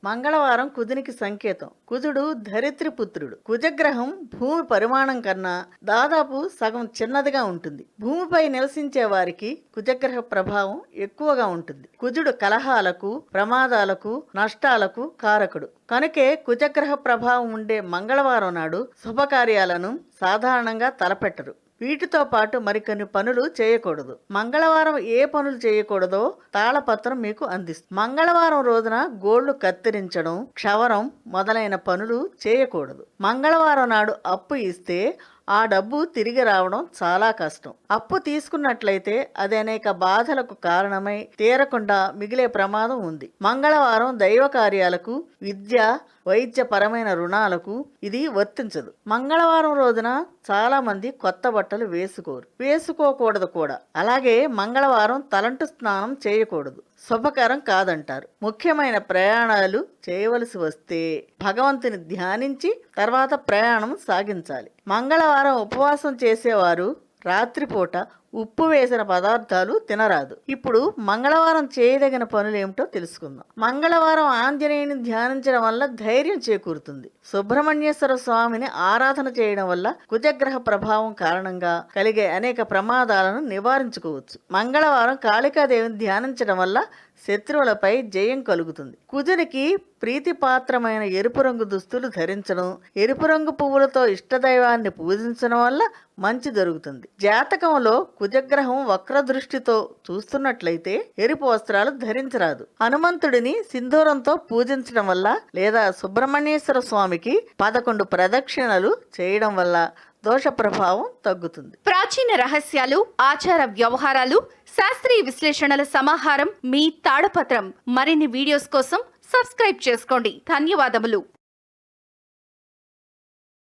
మంగళవారం కుజునికి సంకేతం. కుజుడు ధరిత్రి పుత్రుడు. కుజగ్రహం భూమి పరిమాణం కన్నా దాదాపు సగం చిన్నదిగా ఉంటుంది. భూమిపై నివసించే వారికి కుజగ్రహ ప్రభావం ఎక్కువగా ఉంటుంది. కుజుడు కలహాలకు, ప్రమాదాలకు, నష్టాలకు కారకుడు. కనుకే కుజగ్రహ ప్రభావం ఉండే మంగళవారం నాడు శుభకార్యాలను సాధారణంగా తలపెట్టరు. వీటితో పాటు మరికొన్ని పనులు చేయకూడదు. మంగళవారం ఏ పనులు చేయకూడదో తాళపత్రం మీకు అందిస్తుంది. మంగళవారం రోజున గోళ్లు కత్తిరించడం, క్షవరం మొదలైన పనులు చేయకూడదు. మంగళవారం నాడు అప్పు ఇస్తే ఆ డబ్బు తిరిగి రావడం చాలా కష్టం. అప్పు తీసుకున్నట్లయితే అది అనేక బాధలకు కారణమై తీరకుండా మిగిలే ప్రమాదం ఉంది. మంగళవారం దైవ కార్యాలకు, విద్య, వైద్యపరమైన రుణాలకు ఇది వర్తించదు. మంగళవారం రోజున చాలా మంది కొత్త బట్టలు వేసుకోకూడదు కూడా. అలాగే మంగళవారం తలంటు స్నానం చేయకూడదు, శుభకరం కాదంటారు. ముఖ్యమైన ప్రయాణాలు చేయవలసి వస్తే భగవంతుని ధ్యానించి తర్వాత ప్రయాణం సాగించాలి. మంగళవారం ఉపవాసం చేసేవారు రాత్రిపూట ఉప్పు వేసిన పదార్థాలు తినరాదు. ఇప్పుడు మంగళవారం చేయదగిన పనులు ఏమిటో తెలుసుకుందాం. మంగళవారం ఆంజనేయుని ధ్యానించడం వల్ల ధైర్యం చేకూరుతుంది. సుబ్రహ్మణ్యేశ్వర స్వామిని ఆరాధన చేయడం వల్ల కుజగ్రహ ప్రభావం కారణంగా కలిగే అనేక ప్రమాదాలను నివారించుకోవచ్చు. మంగళవారం కాళికాదేవిని ధ్యానించడం వల్ల శత్రువులపై జయం కలుగుతుంది. కుజునికి ప్రీతిపాత్రమైన ఎరుపు రంగు దుస్తులు ధరించడం, ఎరుపు రంగు పువ్వులతో ఇష్టదైవాన్ని పూజించడం వల్ల మంచి జరుగుతుంది. జాతకంలో కుజగ్రహం వక్రదృష్టితో చూస్తున్నట్లయితే ఎరుపు వస్త్రాలు ధరించరాదు. హనుమంతుడిని సింధూరంతో పూజించడం వల్ల లేదా సుబ్రహ్మణ్యేశ్వర స్వామికి 11 ప్రదక్షిణలు చేయడం వల్ల దోష ప్రభావం తగ్గుతుంది. ప్రాచీన రహస్యాలు, ఆచార వ్యవహారాలు, శాస్త్రీయ విశ్లేషణల సమాహారం మీ తాళపత్రం. మరిన్ని వీడియోస్ కోసం సబ్స్క్రైబ్ చేసుకోండి. ధన్యవాదములు.